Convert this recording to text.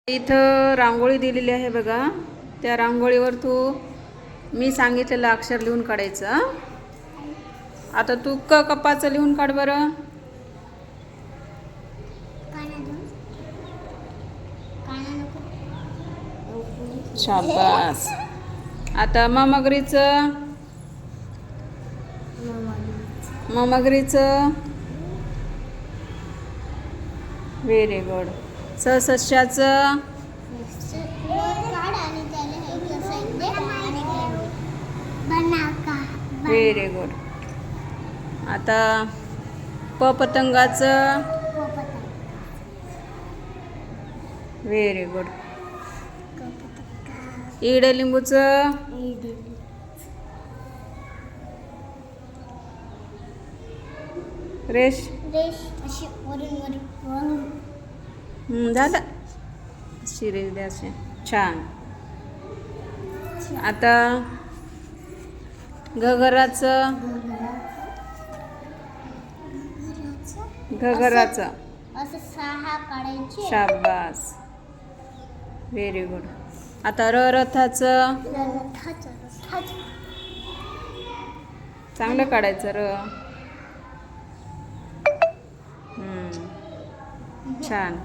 इथं रांगोळी दिलेली आहे बघा. त्या रांगोळीवर तू मी सांगितलेलं अक्षर लिहून काढायचं. आता तू कपाचं लिहून काढ बरं. शाबास. आता मगरीचं व्हेरी गुड. सस्याचं व्हेरी गुड. आता पतंगाचं व्हेरी गुड. लिंबूचं रेश झालं. शिरेश द्यायचे. छान. आता घगराचं असं 6 काढायचे. शाबास. Very good. आता रथाचं चांगलं काढायचं. छान.